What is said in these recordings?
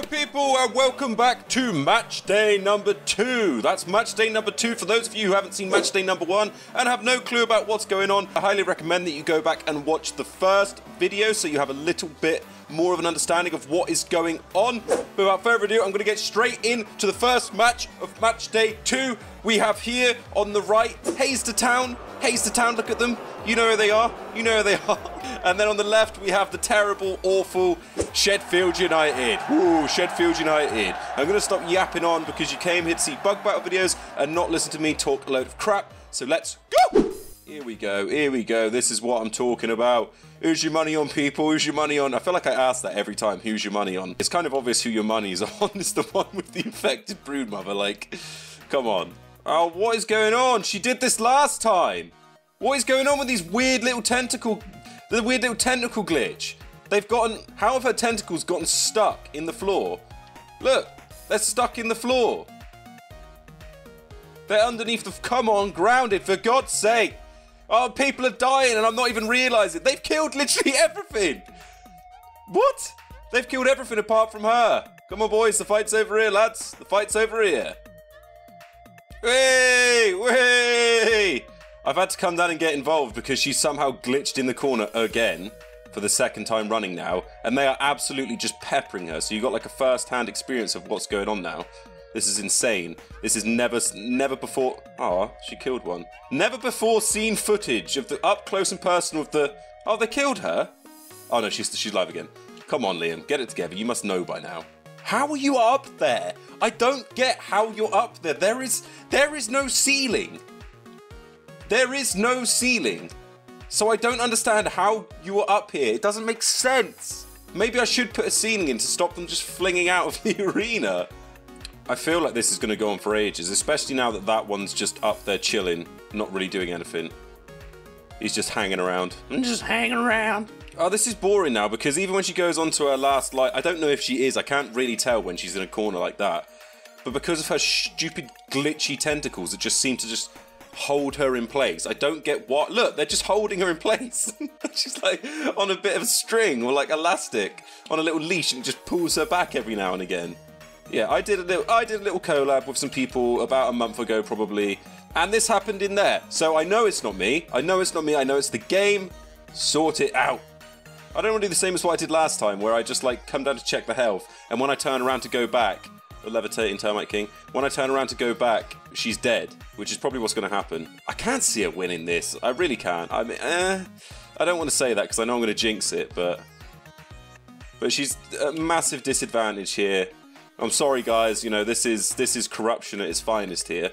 Hello people and welcome back to match day number 2. That's match day number 2 for those of you who haven't seen match day number 1 and have no clue about what's going on. I highly recommend that you go back and watch the first video so you have a little bit more of an understanding of what is going on. But without further ado, I'm going to get straight into the first match of match day 2. We have here on the right Hazester Town. Hazester Town, look at them. You know where they are. You know where they are. And then on the left, we have the terrible, awful Shedfield United. Ooh, Shedfield United. I'm going to stop yapping on because you came here to see bug battle videos and not listen to me talk a load of crap. So let's go. Here we go. Here we go. This is what I'm talking about. Who's your money on, people? Who's your money on? I feel like I ask that every time. Who's your money on? It's kind of obvious who your money's on. It's the one with the infected Broodmother. Like, come on. Oh, what is going on? She did this last time. What is going on with these weird little tentacle... The weird little tentacle glitch. They've gotten... How have her tentacles gotten stuck in the floor? Look. They're stuck in the floor. They're underneath the... Come on, grounded, for God's sake. Oh, people are dying and I'm not even realising. They've killed literally everything. What? They've killed everything apart from her. Come on, boys. The fight's over here, lads. The fight's over here. Way! Way! I've had to come down and get involved because she's somehow glitched in the corner again for the second time running now, and they are absolutely just peppering her. So you got like a first-hand experience of what's going on now. This is insane. This is never before. Oh, she killed one. Never before seen footage of the up close and personal of the. Oh, they killed her. Oh no, she's live again. Come on, Liam, get it together. You must know by now. How are you up there? I don't get how you're up there. There is no ceiling. There is no ceiling. So I don't understand how you are up here. It doesn't make sense. Maybe I should put a ceiling in to stop them just flinging out of the arena. I feel like this is going to go on for ages, especially now that that one's just up there chilling, not really doing anything. He's just hanging around. I'm just hanging around. Oh, this is boring now because even when she goes on to her last life, I don't know if she is. I can't really tell when she's in a corner like that. But because of her stupid glitchy tentacles that just seem to just hold her in place. I don't get what. Look, they're just holding her in place. She's like on a bit of string or like elastic on a little leash and it just pulls her back every now and again. Yeah, I did a little collab with some people about a month ago probably, and this happened in there. So I know it's not me. I know it's not me. I know it's the game. Sort it out. I don't want to do the same as what I did last time, where I just like come down to check the health, and when I turn around to go back, the levitating Termite King, when I turn around to go back, she's dead, which is probably what's going to happen. I can't see her winning this. I really can't. I mean, I don't want to say that because I know I'm going to jinx it, but she's a massive disadvantage here. I'm sorry, guys. You know, this is corruption at its finest here.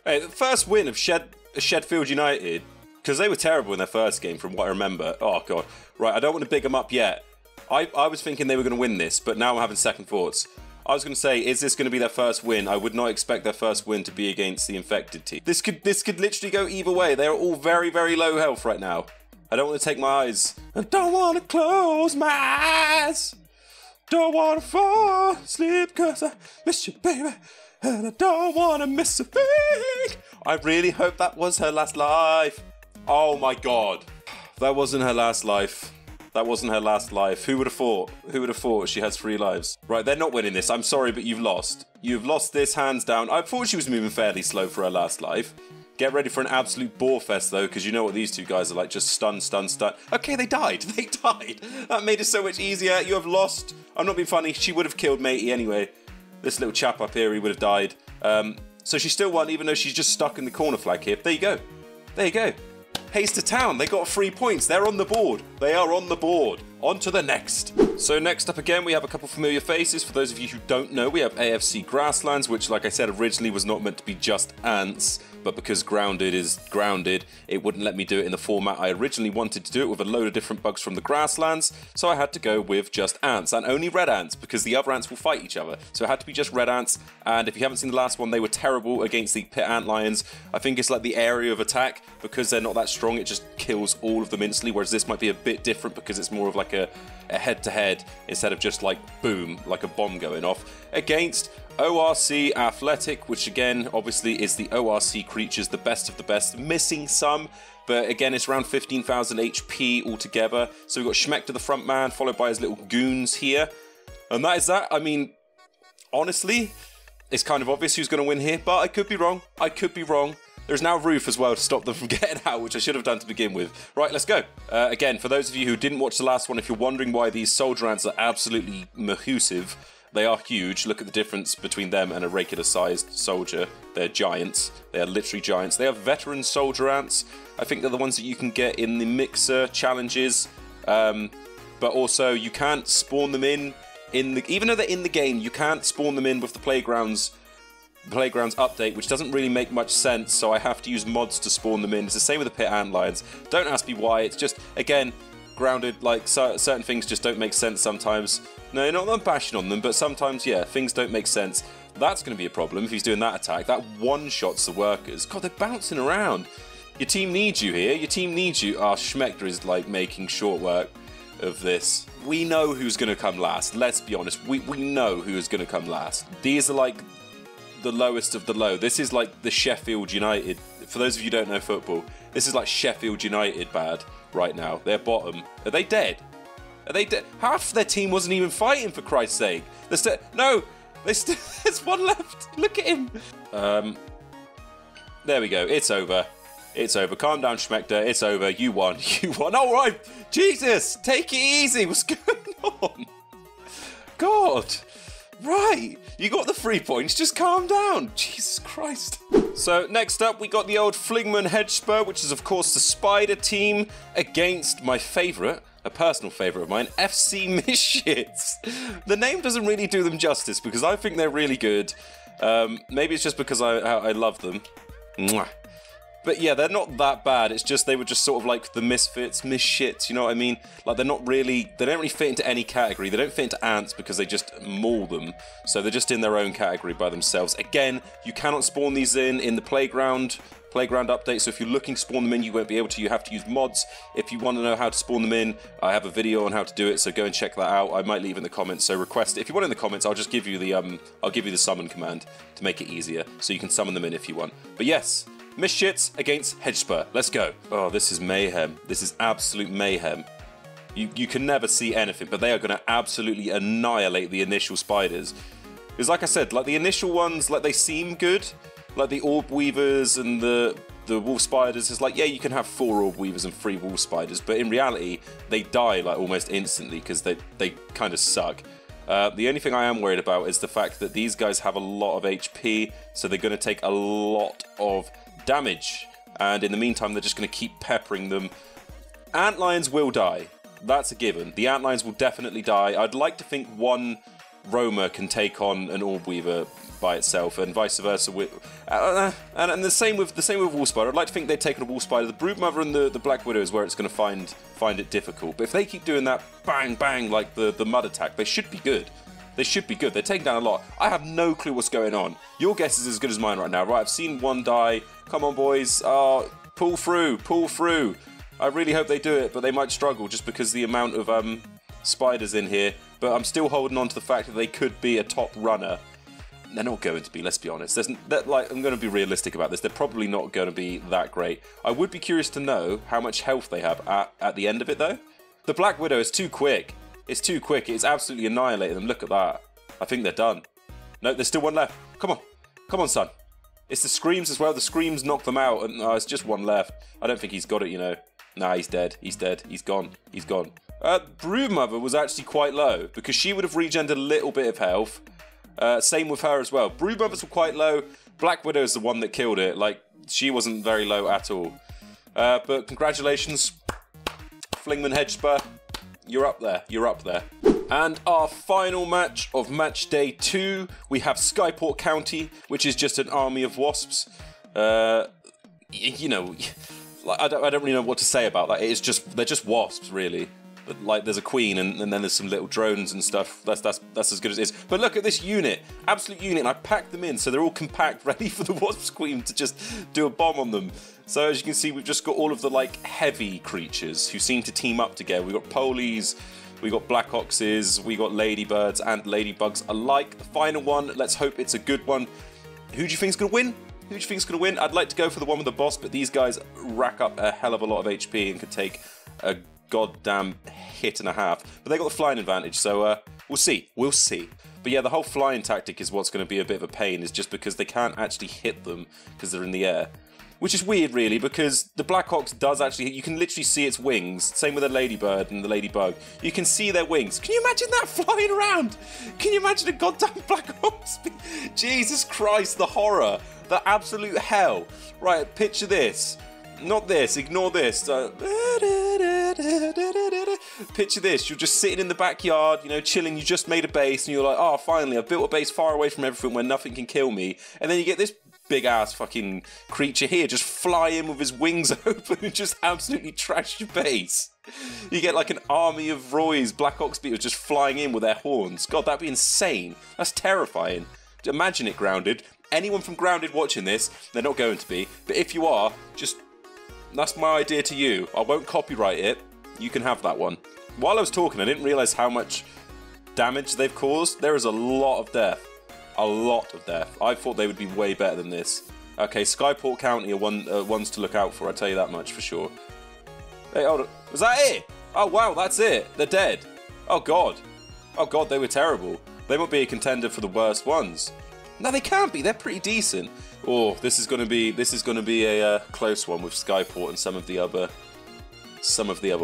Hey, the first win of Shedfield United, because they were terrible in their first game, from what I remember. Oh god. Right, I don't want to big them up yet. I was thinking they were going to win this, but now I'm having second thoughts. I was going to say, is this going to be their first win? I would not expect their first win to be against the infected team. This could literally go either way. They are all very, very low health right now. I don't want to take my eyes. I don't want to close my eyes. Don't want to fall asleep because I miss you, baby. And I don't want to miss a thing. I really hope that was her last life. Oh my god. That wasn't her last life. That wasn't her last life. Who would have thought? Who would have thought she has 3 lives? Right, they're not winning this. I'm sorry, but you've lost. You've lost this hands down. I thought she was moving fairly slow for her last life. Get ready for an absolute bore fest, though, because you know what these two guys are like. Just stun, stun, stun. Okay, they died. They died. That made it so much easier. You have lost. I'm not being funny. She would have killed Matey anyway. This little chap up here, he would have died. So she still won, even though she's just stuck in the corner flag here. There you go. There you go. Hazester Town, they got 3 points. They're on the board. They are on the board. On to the next. So next up again, we have a couple familiar faces. For those of you who don't know, we have AFC Grasslands, which, like I said, originally was not meant to be just ants. But because grounded is grounded, it wouldn't let me do it in the format I originally wanted to do it, with a load of different bugs from the Grasslands. So I had to go with just ants, and only red ants, because the other ants will fight each other. So it had to be just red ants, and if you haven't seen the last one, they were terrible against the pit ant lions. I think it's like the area of attack, because they're not that strong, it just kills all of them instantly, whereas this might be a bit different because it's more of like a head-to-head instead of just like boom, like a bomb going off, against ORC Athletic, which again obviously is the ORC creatures, the best of the best, missing some, but again it's around 15,000 HP altogether. So we've got Schmector the front man, followed by his little goons here, and that is that. I mean, honestly, it's kind of obvious who's going to win here, but I could be wrong. I could be wrong. There's now roof as well to stop them from getting out, which I should have done to begin with. Right, let's go. Again, for those of you who didn't watch the last one, if you're wondering why these soldier ants are absolutely massive, they are huge. Look at the difference between them and a regular-sized soldier. They're giants. They are literally giants. They are veteran soldier ants. I think they're the ones that you can get in the mixer challenges. But also, you can't spawn them in the... Even though they're in the game, you can't spawn them in with the Playgrounds update, which doesn't really make much sense, so I have to use mods to spawn them in. It's the same with the pit antlions. Don't ask me why. It's just, again, grounded, like, certain things just don't make sense sometimes. No, not that I'm bashing on them, but sometimes, yeah, things don't make sense. That's going to be a problem if he's doing that attack. That one-shots the workers. God, they're bouncing around. Your team needs you here. Your team needs you. Ah, Schmector is, like, making short work of this. We know who's going to come last. Let's be honest. We know who is going to come last. These are, like, the lowest of the low. This is like the Sheffield United. For those of you who don't know football, this is like Sheffield United bad right now. They're bottom. Are they dead? Are they dead? Half their team wasn't even fighting, for Christ's sake. No! There's one left. Look at him. There we go. It's over. It's over. Calm down, Schmector. It's over. You won. You won. All right. Jesus. Take it easy. What's going on? God. Right, you got the 3 points, just calm down. Jesus Christ. So next up, we got the old Flingman Hedgespur, which is of course the spider team, against my favourite, a personal favourite of mine, FC Mishits. The name doesn't really do them justice because I think they're really good. Maybe it's just because I love them. Mwah. But yeah, they're not that bad. It's just they were just sort of like the misfits, Mishits, you know what I mean? Like they don't really fit into any category. They don't fit into ants because they just maul them. So they're just in their own category by themselves. Again, you cannot spawn these in the playground update. So if you're looking to spawn them in, you won't be able to. You have to use mods. If you want to know how to spawn them in, I have a video on how to do it. So go and check that out. I might leave it in the comments. So request it. If you want it in the comments, I'll just give you the summon command to make it easier, so you can summon them in if you want. But yes. Mishits against Hedgespur. Let's go. Oh, this is mayhem. This is absolute mayhem. You can never see anything, but they are going to absolutely annihilate the initial spiders. Because like I said, like the initial ones, like they seem good. Like the orb weavers and the wolf spiders, it's like, yeah, you can have 4 orb weavers and 3 wolf spiders, but in reality, they die like almost instantly because they kind of suck. The only thing I am worried about is the fact that these guys have a lot of HP, so they're going to take a lot of damage, and in the meantime they're just going to keep peppering them. Antlions will die, that's a given. The antlions will definitely die. I'd like to think one roamer can take on an orb weaver by itself, and vice versa with and the same with wolf spider. I'd like to think they'd take on a wolf spider. The Broodmother and the Black Widow is where it's going to find it difficult, but if they keep doing that bang bang like the mud attack, they should be good. They should be good. They're taking down a lot. I have no clue what's going on. Your guess is as good as mine right now. Right, I've seen one die. Come on, boys. Pull through. Pull through. I really hope they do it, but they might struggle just because the amount of spiders in here. But I'm still holding on to the fact that they could be a top runner. They're not going to be, let's be honest. I'm going to be realistic about this. They're probably not going to be that great. I would be curious to know how much health they have at the end of it, though. The Black Widow is too quick. It's too quick. It's absolutely annihilated them. Look at that. I think they're done. No, there's still one left. Come on. Come on, son. It's the screams as well. The screams knock them out. And it's just one left. I don't think he's got it, you know. Nah, he's dead. He's dead. He's gone. He's gone. Broodmother was actually quite low because she would have regened a little bit of health. Same with her as well. Broodmothers were quite low. Black Widow is the one that killed it. Like, she wasn't very low at all. But congratulations, Flingman Hedgespur. You're up there. You're up there. And our final match of match day 2, we have Skyport County, which is just an army of wasps. You know, like, I don't really know what to say about that. It's just, they're just wasps, really. But, like, there's a queen and then there's some little drones and stuff. That's as good as it is. But look at this unit, absolute unit. And I packed them in so they're all compact, ready for the wasp queen to just do a bomb on them. So as you can see, we've just got all of the like heavy creatures who seem to team up together. We've got polies, we got black oxes, we got ladybirds and ladybugs alike. The final one, let's hope it's a good one. Who do you think's gonna win? Who do you think's gonna win? I'd like to go for the one with the boss, but these guys rack up a hell of a lot of HP and could take a goddamn hit and a half. But they got the flying advantage, so We'll see. We'll see. But yeah, the whole flying tactic is what's going to be a bit of a pain, is just because they can't actually hit them because they're in the air. Which is weird, really, because the Black Ox does actually... You can literally see its wings. Same with the Ladybird and the Ladybug. You can see their wings. Can you imagine that flying around? Can you imagine a goddamn Black Ox? Jesus Christ, the horror. The absolute hell. Right, picture this. Not this. Ignore this. Picture this. You're just sitting in the backyard, you know, chilling. You just made a base, and you're like, oh, finally, I've built a base far away from everything where nothing can kill me. And then you get this big ass fucking creature here just fly in with his wings open and just absolutely trash your base. You get like an army of Roy's Black Ox beetles just flying in with their horns. God, that'd be insane. That's terrifying. Imagine it, Grounded. Anyone from Grounded watching this, they're not going to be, but if you are, just... That's my idea to you. I won't copyright it. You can have that one. While I was talking, I didn't realise how much damage they've caused. There is a lot of death. A lot of death. I thought they would be way better than this. Okay, Skyport County are ones to look out for, I'll tell you that much for sure. Hey, hold on. Was that it? Oh, wow, that's it. They're dead. Oh, God. Oh, God, they were terrible. They might be a contender for the worst ones. No, they can't be. They're pretty decent. Oh, this is going to be a close one with Skyport and some of the other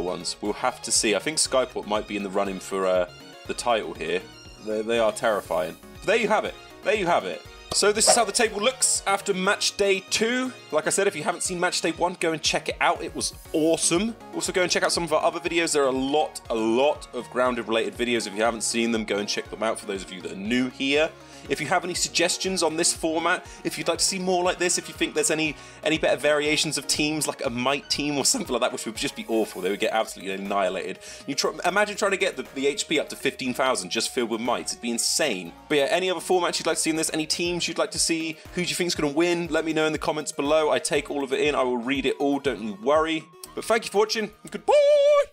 ones. We'll have to see. I think Skyport might be in the running for the title here. They are terrifying. There you have it. There you have it. So this is how the table looks after match day 2. Like I said, if you haven't seen match day 1, go and check it out. It was awesome. Also go and check out some of our other videos. There are a lot of Grounded related videos. If you haven't seen them, go and check them out for those of you that are new here. If you have any suggestions on this format, if you'd like to see more like this, if you think there's any better variations of teams, like a Mite team or something like that, which would just be awful. They would get absolutely annihilated. Imagine trying to get the HP up to 15,000 just filled with Mites. It'd be insane. But yeah, any other formats you'd like to see in this, any teams you'd like to see, who do you think is going to win, let me know in the comments below. I take all of it in. I will read it all, don't you worry. But thank you for watching, and goodbye!